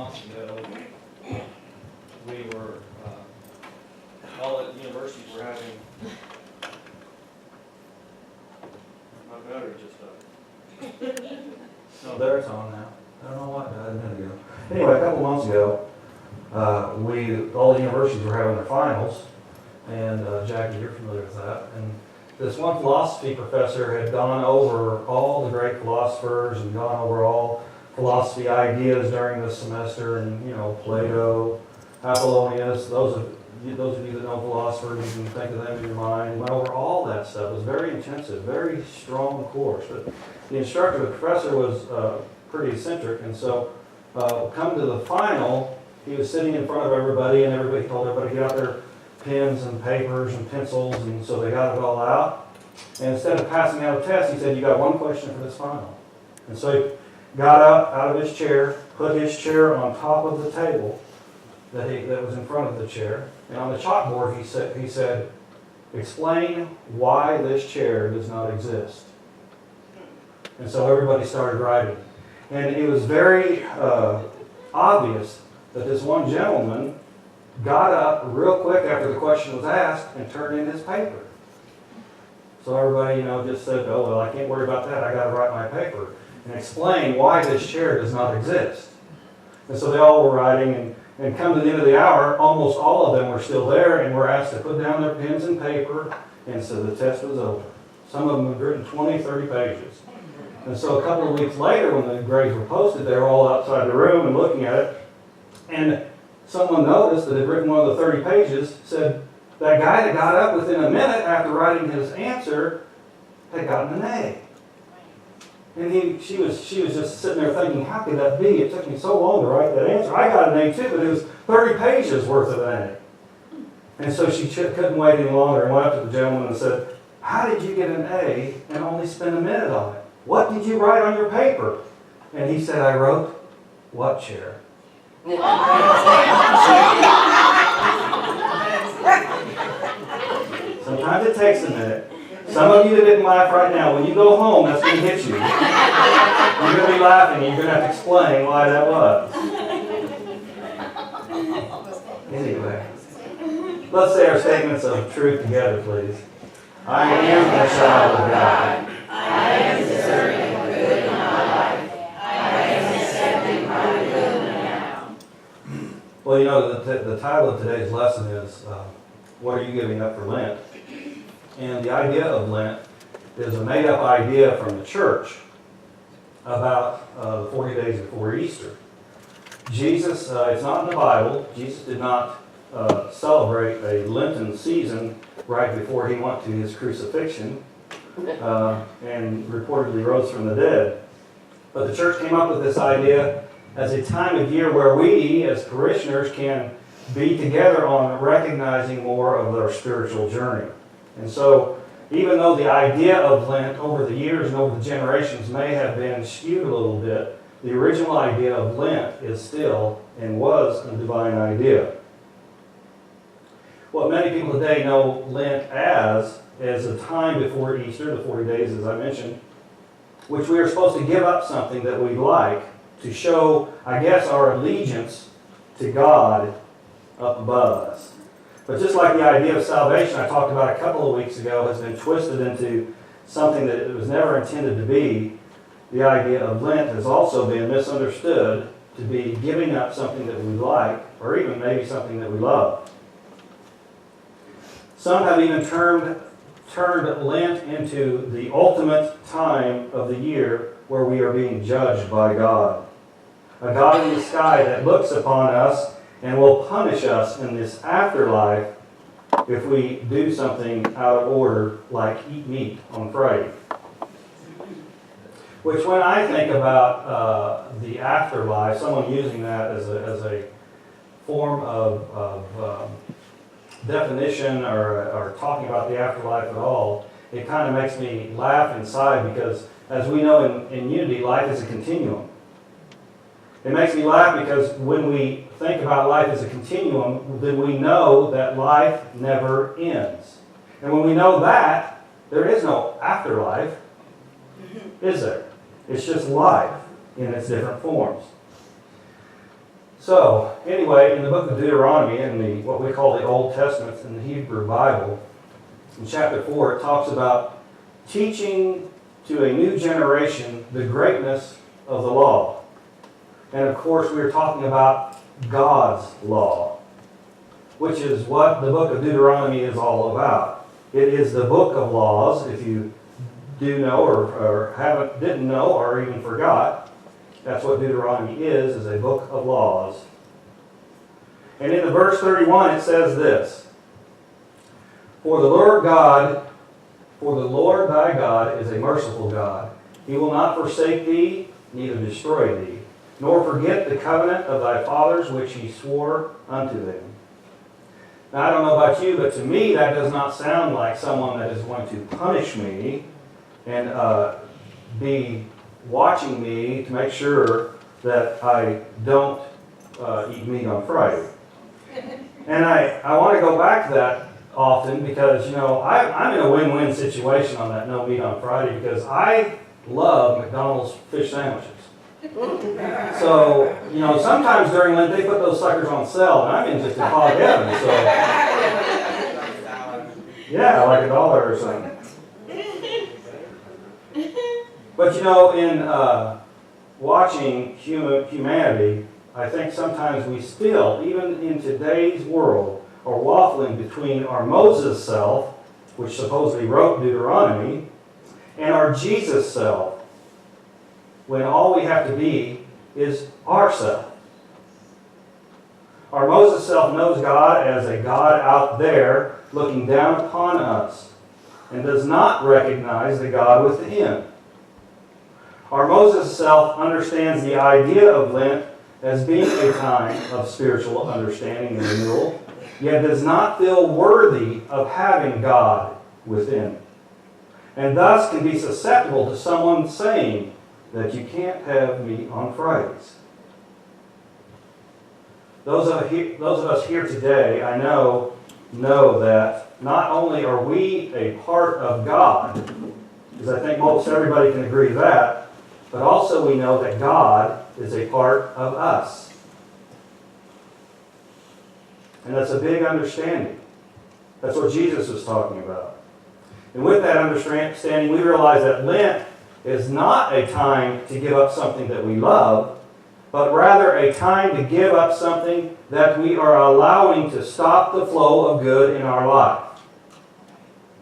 months ago, we were, all at universities were having, my battery just died. No, there it's on now. I don't know what, a minute ago. Anyway, a couple months ago, all the universities were having their finals, and Jackie, you're familiar with that. And this one philosophy professor had gone over all the great philosophers and gone over all philosophy ideas during the semester, and Plato, Apollonius, those of you that know philosophers, you can think of them in your mind. Went over all that stuff. It was very intensive, very strong course. But the instructor, the professor, was pretty eccentric, and so come to the final, he was sitting in front of everybody, and everybody told everybody to get out their pens and papers and pencils, and so they got it all out. And instead of passing out a test, he said, "You got one question for this final." And so he got up out of his chair, put his chair on top of the table that was in front of the chair, and on the chalkboard he said, "Explain why this chair does not exist." And so everybody started writing. And it was very obvious that this one gentleman got up real quick after the question was asked and turned in his paper. So everybody, just said, "Oh, well, I can't worry about that. I got to write my paper and explain why this chair does not exist." And so they all were writing, and come to the end of the hour, almost all of them were still there and were asked to put down their pens and paper, and so the test was over. Some of them had written 20, 30 pages. And so a couple of weeks later, when the grades were posted, they were all outside the room and looking at it, and someone noticed that had written one of the 30 pages, said that guy that got up within a minute after writing his answer had gotten an A. And she was just sitting there thinking, how could that be? It took me so long to write that answer. I got an A too, but it was 30 pages worth of an A. And so she couldn't wait any longer and went up to the gentleman and said, "How did you get an A and only spend a minute on it? What did you write on your paper?" And he said, "I wrote, 'What chair?'" Sometimes it takes a minute. Some of you that didn't laugh right now, when you go home, that's going to hit you. You're going to be laughing, and you're going to have to explain why that was. Anyway, let's say our statements of truth together, please. I am a child of God. I am deserving of good in my life. I am accepting my good now. Well, the title of today's lesson is, What Are You Giving Up for Lent? And the idea of Lent is a made-up idea from the church about the 40 days before Easter. Jesus, it's not in the Bible. Jesus did not celebrate a Lenten season right before he went to his crucifixion and reportedly rose from the dead. But the church came up with this idea as a time of year where we, as parishioners, can be together on recognizing more of our spiritual journey. And so, even though the idea of Lent over the years and over the generations may have been skewed a little bit, the original idea of Lent is still and was a divine idea. What many people today know Lent as is a time before Easter, the 40 days as I mentioned, which we are supposed to give up something that we like to show, I guess, our allegiance to God up above us. But just like the idea of salvation I talked about a couple of weeks ago has been twisted into something that it was never intended to be, the idea of Lent has also been misunderstood to be giving up something that we like, or even maybe something that we love. Some have even turned Lent into the ultimate time of the year where we are being judged by God. A God in the sky that looks upon us and will punish us in this afterlife if we do something out of order, like eat meat on Friday. Which, when I think about the afterlife, someone using that as a form of definition or talking about the afterlife at all, it kind of makes me laugh inside, because as we know in unity, life is a continuum. It makes me laugh because when we think about life as a continuum, then we know that life never ends. And when we know that, there is no afterlife, is there? It's just life in its different forms. So, anyway, in the book of Deuteronomy, in what we call the Old Testament, in the Hebrew Bible, in chapter 4, it talks about teaching to a new generation the greatness of the law. And of course, we're talking about God's law, which is what the book of Deuteronomy is all about. It is the book of laws. If you do know or didn't know or even forgot, that's what Deuteronomy is a book of laws. And in the verse 31 it says this, For the Lord thy God is a merciful God. He will not forsake thee, neither destroy thee, nor forget the covenant of thy fathers which he swore unto them. Now, I don't know about you, but to me that does not sound like someone that is going to punish me and be watching me to make sure that I don't eat meat on Friday. And I want to go back to that often because, I'm in a win-win situation on that no meat on Friday because I love McDonald's fish sandwiches. So, sometimes during Lent they put those suckers on sale and I'm in just a hog heaven. So, yeah, like $1 or something. But in watching humanity, I think sometimes we still, even in today's world, are waffling between our Moses self, which supposedly wrote Deuteronomy, and our Jesus self, when all we have to be is ourself. Our Moses self knows God as a God out there looking down upon us and does not recognize the God within. Our Moses self understands the idea of Lent as being a time of spiritual understanding and renewal, yet does not feel worthy of having God within, and thus can be susceptible to someone saying that you can't have meat on Fridays. Those of us here today, I know that not only are we a part of God, because I think most everybody can agree to that, but also we know that God is a part of us. And that's a big understanding. That's what Jesus was talking about. And with that understanding, we realize that Lent is not a time to give up something that we love, but rather a time to give up something that we are allowing to stop the flow of good in our life.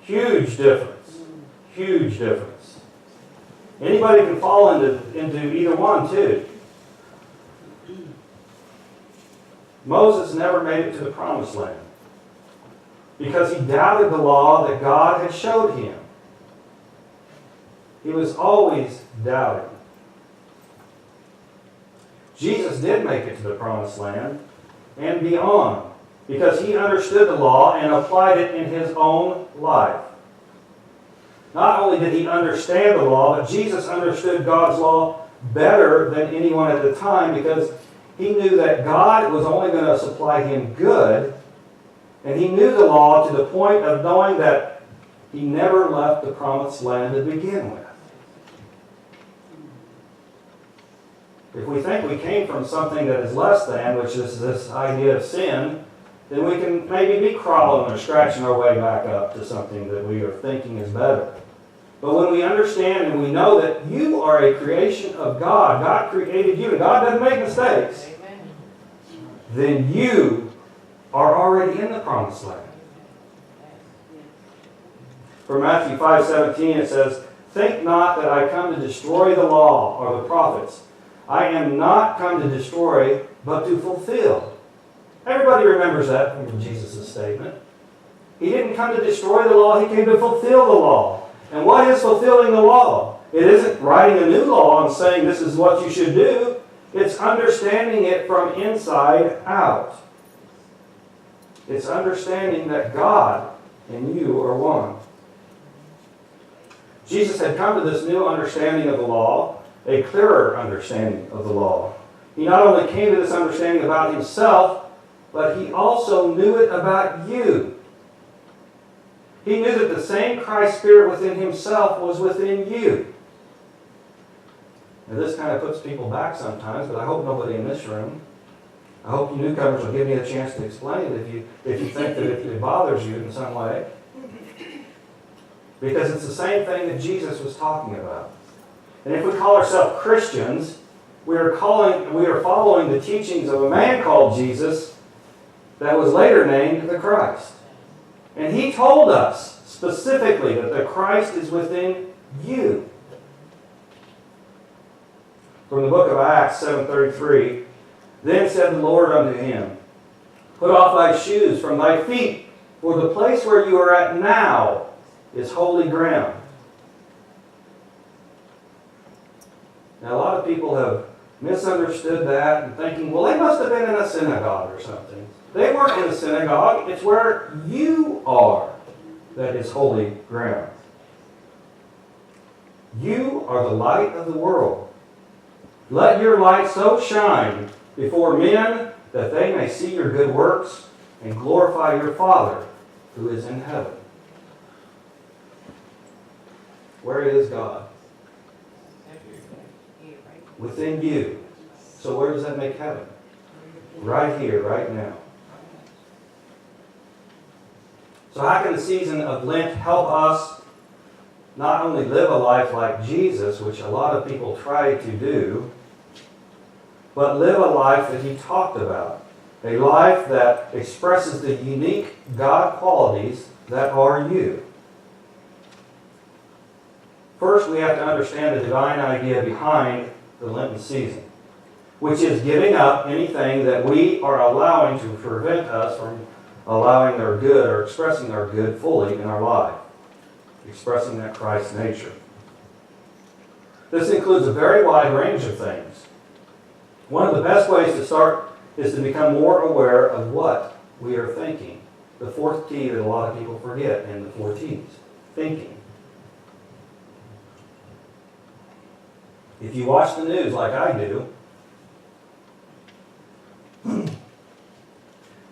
Huge difference. Huge difference. Anybody can fall into either one, too. Moses never made it to the promised land because he doubted the law that God had showed him. He was always doubting. Jesus did make it to the promised land and beyond because he understood the law and applied it in his own life. Not only did he understand the law, but Jesus understood God's law better than anyone at the time because he knew that God was only going to supply him good, and he knew the law to the point of knowing that he never left the promised land to begin with. If we think we came from something that is less than, which is this idea of sin, then we can maybe be crawling or scratching our way back up to something that we are thinking is better. But when we understand and we know that you are a creation of God, God created you, and God doesn't make mistakes, then you are already in the promised land. For Matthew 5:17 it says, Think not that I come to destroy the law or the prophets. I am not come to destroy, but to fulfill. Everybody remembers that from Jesus' statement. He didn't come to destroy the law, he came to fulfill the law. And what is fulfilling the law? It isn't writing a new law and saying this is what you should do. It's understanding it from inside out. It's understanding that God and you are one. Jesus had come to this new understanding of the law, a clearer understanding of the law. He not only came to this understanding about himself, but he also knew it about you. He knew that the same Christ Spirit within himself was within you. Now this kind of puts people back sometimes, but I hope nobody in this room. I hope you newcomers will give me a chance to explain it if you think that it bothers you in some way. Because it's the same thing that Jesus was talking about. And if we call ourselves Christians, we are following the teachings of a man called Jesus that was later named the Christ. And he told us specifically that the Christ is within you. From the book of Acts 7:33, then said the Lord unto him, put off thy shoes from thy feet, for the place where you are at now is holy ground. Now, a lot of people have misunderstood that and thinking, well, they must have been in a synagogue or something. They weren't in a synagogue. It's where you are that is holy ground. You are the light of the world. Let your light so shine before men that they may see your good works and glorify your Father who is in heaven. Where is God? Within you. So where does that make heaven? Right here, right now. So how can the season of Lent help us not only live a life like Jesus, which a lot of people try to do, but live a life that he talked about? A life that expresses the unique God qualities that are you. First, we have to understand the divine idea behind the Lenten season, which is giving up anything that we are allowing to prevent us from allowing our good or expressing our good fully in our life, expressing that Christ nature. This includes a very wide range of things. One of the best ways to start is to become more aware of what we are thinking. The fourth T that a lot of people forget in the 4 T's, thinking. If you watch the news like I do,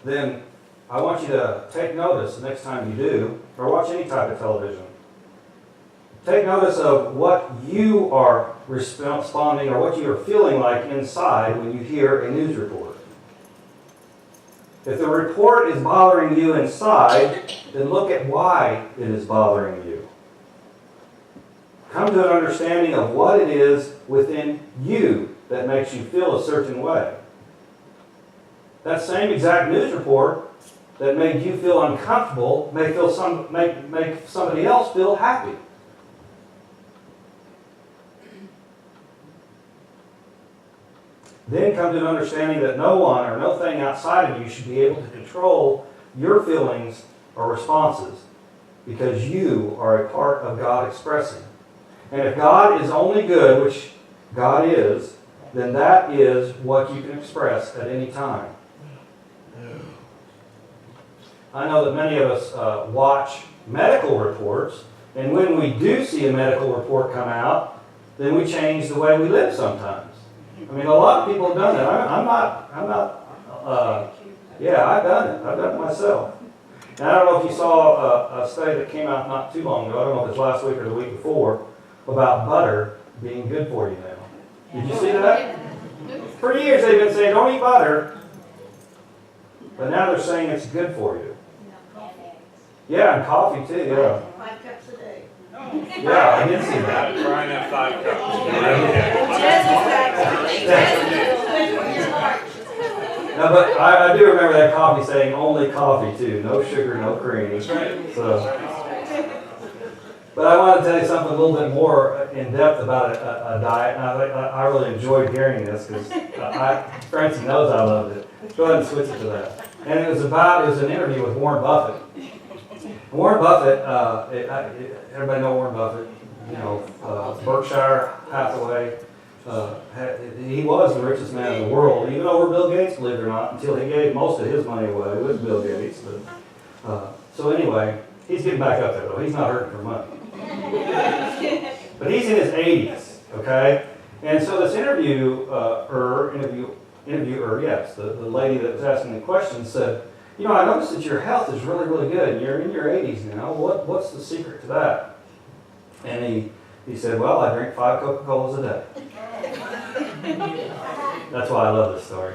then I want you to take notice the next time you do, or watch any type of television. Take notice of what you are responding or what you are feeling like inside when you hear a news report. If the report is bothering you inside, then look at why it is bothering you. Come to an understanding of what it is within you that makes you feel a certain way. That same exact news report that made you feel uncomfortable may make somebody else feel happy. Then come to an understanding that no one or no thing outside of you should be able to control your feelings or responses, because you are a part of God expressing. And if God is only good, which God is, then that is what you can express at any time. I know that many of us watch medical reports, and when we do see a medical report come out, then we change the way we live sometimes. I mean, a lot of people have done that. I've done it. I've done it myself. And I don't know if you saw a study that came out not too long ago, I don't know if it's last week or the week before, about butter being good for you now. Did you see that? For years they've been saying, don't eat butter. But now they're saying it's good for you. Yeah, and coffee too, yeah. 5 cups a day. Yeah, I did see that. Trying that 5 cups. No, but I do remember that coffee saying only coffee too. No sugar, no cream. That's right. So, but I want to tell you something a little bit more in depth about a diet. And I really enjoyed hearing this because Francie knows I loved it. Go ahead and switch it to that. And it was an interview with Warren Buffett. Warren Buffett, everybody know Warren Buffett, Berkshire Hathaway. He was the richest man in the world, even over Bill Gates, believe it or not, until he gave most of his money away with Bill Gates. So anyway, he's getting back up there though. He's not hurting for money. But he's in his 80s, okay? And so this interviewer, the lady that was asking the question said, I noticed that your health is really, really good, and you're in your 80s now. What's the secret to that? And he said, well, I drink 5 Coca-Colas a day. That's why I love this story.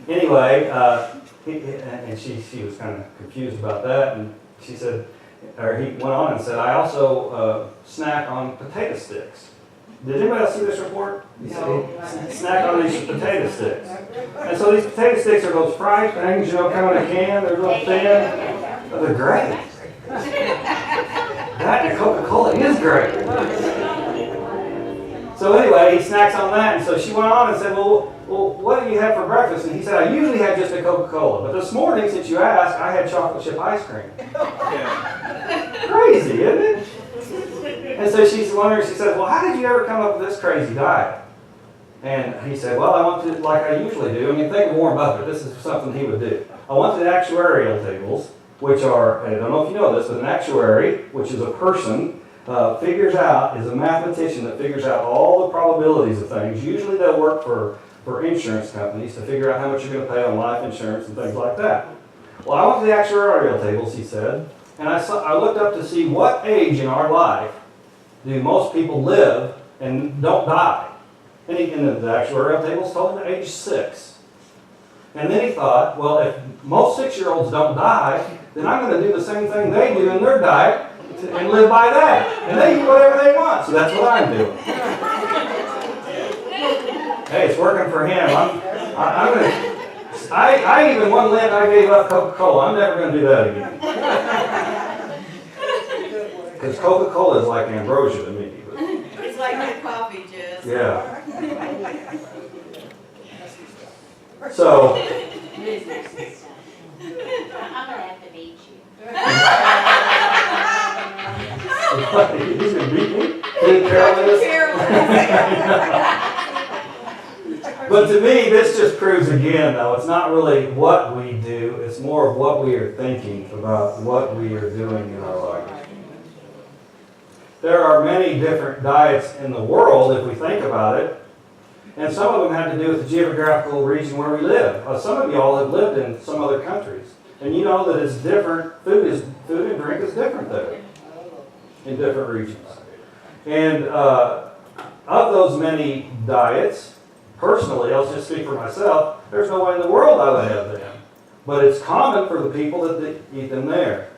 Anyway, and she was kind of confused about that, and she said, or he went on and said, I also snack on potato sticks. Did anybody else see this report? No. Snack on these potato sticks. And so these potato sticks are those fried things, you know, come in a can, they're real thin. But they're great. That and Coca-Cola is great. So anyway, he snacks on that, and so she went on and said, well, what do you have for breakfast? And he said, I usually have just a Coca-Cola, but this morning, since you asked, I had chocolate chip ice cream. Crazy, isn't it? And so she's wondering, she said, well, how did you ever come up with this crazy diet? And he said, well, I went to, like I usually do. I mean, think of Warren Buffett. This is something he would do. I went to the actuarial tables, which are, I don't know if you know this, but an actuary, which is a person, is a mathematician that figures out all the probabilities of things. Usually they'll work for insurance companies to figure out how much you're going to pay on life insurance and things like that. Well, I went to the actuarial tables, he said, and I looked up to see what age in our life do most people live and don't die. And the actuarial tables told him age 6. And then he thought, well, if most 6-year-olds don't die, then I'm going to do the same thing they do in their diet and live by that. And they eat whatever they want. So that's what I'm doing. Hey, it's working for him. I even one Lent I gave up Coca-Cola. I'm never going to do that again. Because Coca-Cola is like ambrosia to me. It's like your coffee, Jess. Yeah. So. I'm gonna have to beat you. He's going to beat me? Didn't But to me, this just proves again, though, it's not really what we do, it's more of what we are thinking about what we are doing in our life. There are many different diets in the world, if we think about it, and some of them have to do with the geographical region where we live. Some of you all have lived in some other countries, and you know that it's different, food and drink is different there in different regions. And of those many diets, personally, I'll just speak for myself, there's no way in the world I would have them. But it's common for the people that eat them there.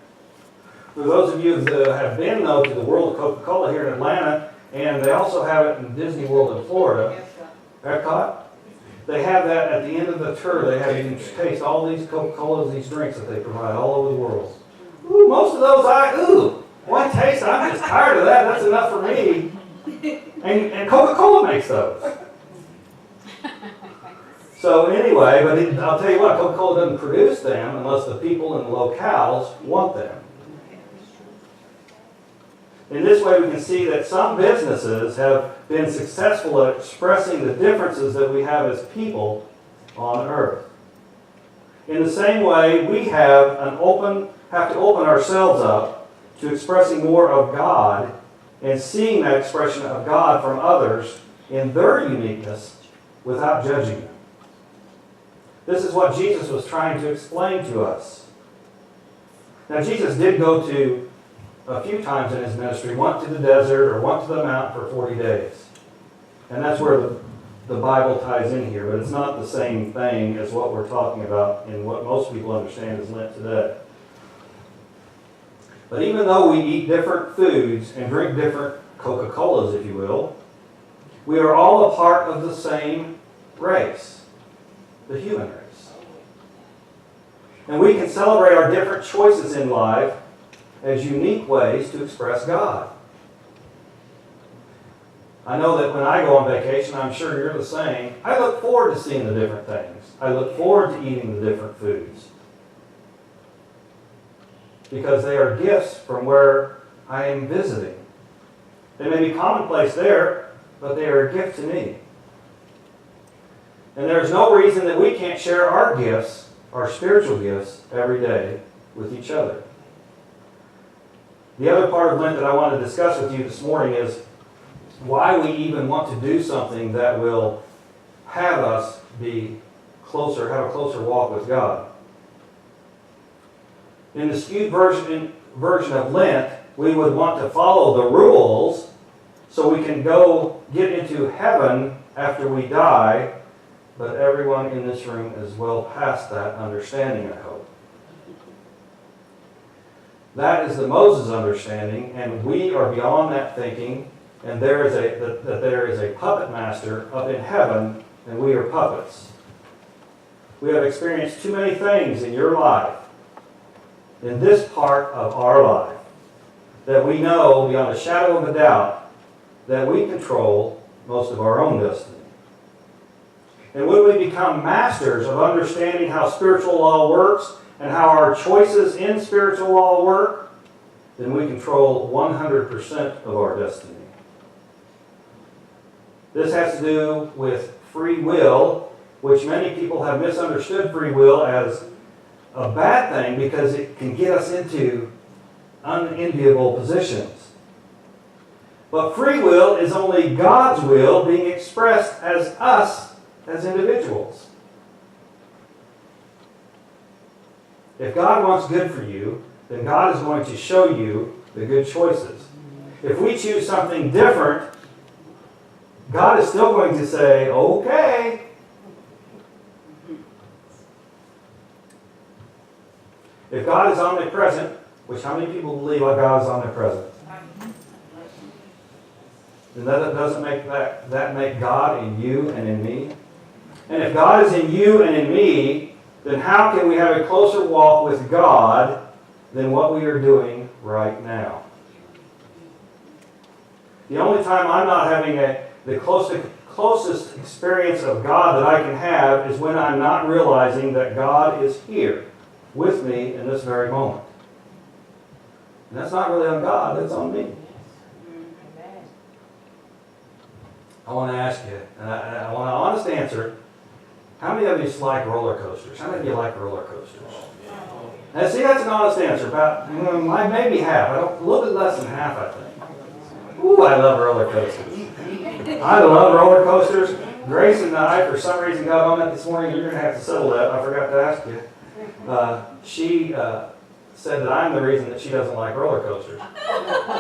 For those of you that have been, though, to the World of Coca-Cola here in Atlanta, and they also have it in Disney World in Florida, Epcot, they have that at the end of the tour. They have you can taste all these Coca-Colas, these drinks that they provide all over the world. Ooh, most of those, one taste, I'm just tired of that. That's enough for me. And Coca-Cola makes those. So anyway, but I'll tell you what, Coca-Cola doesn't produce them unless the people in the locales want them. In this way, we can see that some businesses have been successful at expressing the differences that we have as people on earth. In the same way, we have to open ourselves up to expressing more of God and seeing that expression of God from others in their uniqueness without judging them. This is what Jesus was trying to explain to us. Now, Jesus did go to a few times in his ministry, went to the desert or went to the mountain for 40 days. And that's where the Bible ties in here, but it's not the same thing as what we're talking about in what most people understand as Lent today. But even though we eat different foods and drink different Coca-Colas, if you will, we are all a part of the same race, the human race. And we can celebrate our different choices in life as unique ways to express God. I know that when I go on vacation, I'm sure you're the same, I look forward to seeing the different things. I look forward to eating the different foods. Because they are gifts from where I am visiting. They may be commonplace there, but they are a gift to me. And there's no reason that we can't share our gifts, our spiritual gifts, every day with each other. The other part of Lent that I want to discuss with you this morning is why we even want to do something that will have us be closer, have a closer walk with God. In the skewed version of Lent, we would want to follow the rules so we can go get into heaven after we die, but everyone in this room is well past that understanding, I hope. That is the Moses understanding, and we are beyond that thinking, and there is a puppet master up in heaven, and we are puppets. We have experienced too many things in your life, in this part of our life, that we know beyond a shadow of a doubt that we control most of our own destiny. And when we become masters of understanding how spiritual law works and how our choices in spiritual law work, then we control 100% of our destiny. This has to do with free will, which many people have misunderstood free will as a bad thing because it can get us into unenviable positions. But free will is only God's will being expressed as us as individuals. If God wants good for you, then God is going to show you the good choices. If we choose something different, God is still going to say, okay. If God is omnipresent, which how many people believe that God is omnipresent? Then that doesn't make that make God in you and in me. And if God is in you and in me, then how can we have a closer walk with God than what we are doing right now? The only time I'm not having the closest experience of God that I can have is when I'm not realizing that God is here with me in this very moment. And that's not really on God, that's on me. I want to ask you, and I want an honest answer. How many of you like roller coasters? How many of you like roller coasters? Now, see, that's an honest answer. About maybe half. A little bit less than half, I think. Ooh, I love roller coasters. I love roller coasters. Grace and I, for some reason, got on that this morning. You're going to have to settle that. I forgot to ask you. She said that I'm the reason that she doesn't like roller coasters.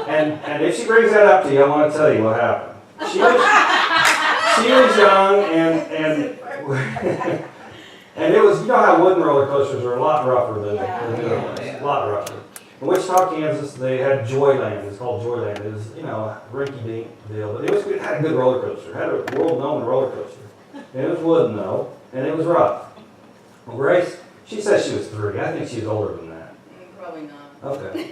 And if she brings that up to you, I want to tell you what happened. She was young, and and it was, you know how wooden roller coasters are a lot rougher than the newer ones, a lot rougher. In Wichita, Kansas, they had Joyland. It's called Joyland. It was, a rinky-dink deal, but it had a good roller coaster. It had a world-known roller coaster. And it was wooden though, and it was rough. Well, Grace, she says she was 3. I think she's older than that. Probably not. Okay.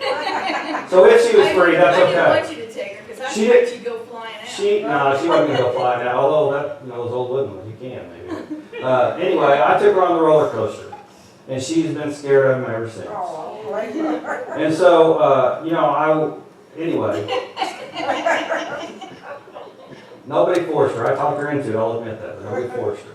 So if she was 3, that's okay. I didn't want you to take her because I thought you'd go flying out. She wasn't going to go flying out, although those old wooden ones, you can maybe. Anyway, I took her on the roller coaster, and she's been scared of them ever since. And so, anyway, nobody forced her. I talked her into it, I'll admit that, but nobody forced her.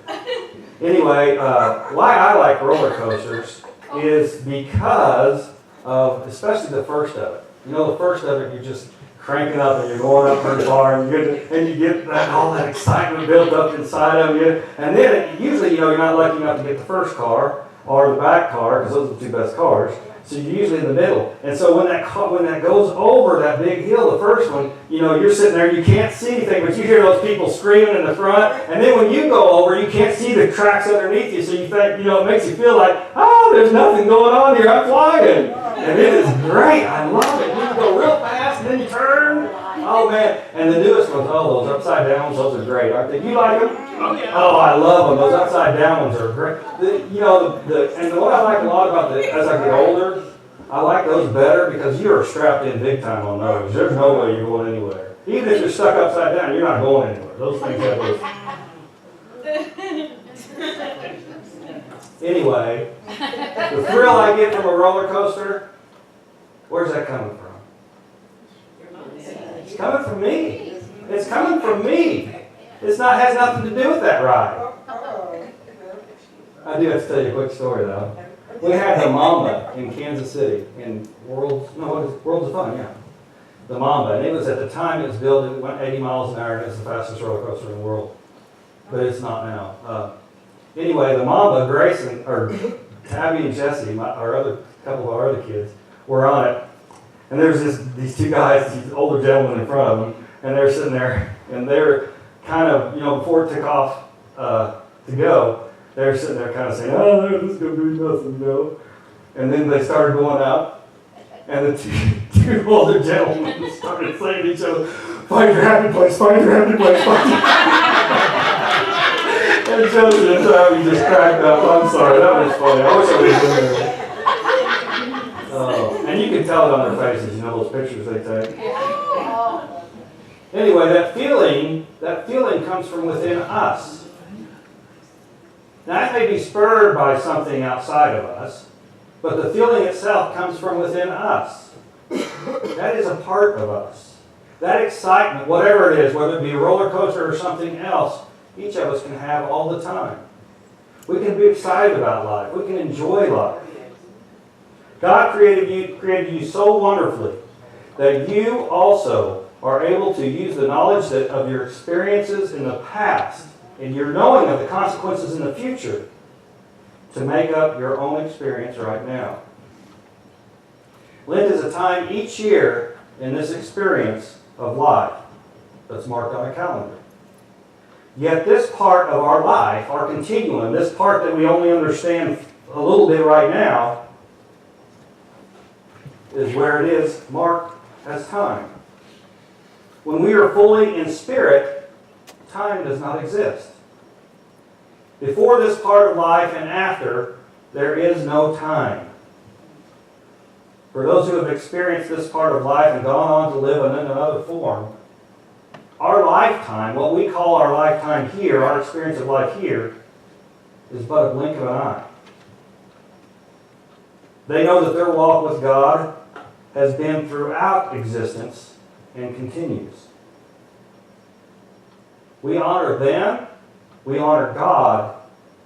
Anyway, why I like roller coasters is because of, especially the first of it. The first of it, you're just cranking up and you're going up pretty far and you get all that excitement built up inside of you. And then usually, you're not lucky enough to get the first car or the back car because those are the 2 best cars. So you're usually in the middle. And so when that goes over that big hill, the first one, you're sitting there, you can't see anything, but you hear those people screaming in the front. And then when you go over, you can't see the tracks underneath you. So you think, it makes you feel like, oh, there's nothing going on here. I'm flying. And it is great. I love it. You can go real fast and then you turn. Oh, man. And the newest ones, those upside down ones, those are great, aren't they? You like them? Oh, yeah. Oh, I love them. Those upside down ones are great. And what I like a lot about as I get older, I like those better because you are strapped in big time on those. There's no way you're going anywhere. Even if you're stuck upside down, you're not going anywhere. Those things have those. Anyway, the thrill I get from a roller coaster, where's that coming from? It's coming from me. It's coming from me. Has nothing to do with that ride. I do have to tell you a quick story though. We had the Mamba in Kansas City in Worlds of Fun, yeah. The Mamba, and it was at the time it was built, it went 80 miles an hour, and it's the fastest roller coaster in the world. But it's not now. Anyway, the Mamba, Tabby and Jesse, our couple of our other kids, were on it. And there's these 2 guys, these older gentlemen in front of them, and they're sitting there, and they're kind of, before it took off to go, they were sitting there kind of saying, oh, this is going to be nothing, And then they started going up, and the two older gentlemen started saying to each other, find your happy place, find your happy place, find your And Joseph and just cracked up. I'm sorry, that was funny. I wish I was in there. And you can tell it on their faces, those pictures they take. Anyway, that feeling comes from within us. Now, it may be spurred by something outside of us, but the feeling itself comes from within us. That is a part of us. That excitement, whatever it is, whether it be a roller coaster or something else, each of us can have all the time. We can be excited about life. We can enjoy life. God created you so wonderfully that you also are able to use the knowledge of your experiences in the past and your knowing of the consequences in the future to make up your own experience right now. Lent is a time each year in this experience of life that's marked on a calendar. Yet this part of our life, our continuum, this part that we only understand a little bit right now, is where it is marked as time. When we are fully in spirit, time does not exist. Before this part of life and after, there is no time. For those who have experienced this part of life and gone on to live in another form, our lifetime, what we call our lifetime here, our experience of life here, is but a blink of an eye. They know that their walk with God has been throughout existence and continues. We honor them, we honor God,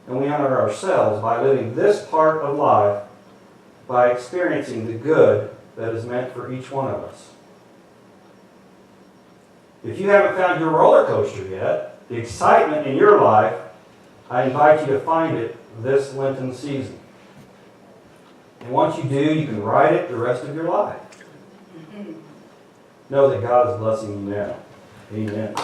and we honor ourselves by living this part of life by experiencing the good that is meant for each one of us. If you haven't found your roller coaster yet, the excitement in your life, I invite you to find it this Lenten season. And once you do, you can ride it the rest of your life. Know that God is blessing you now. Amen.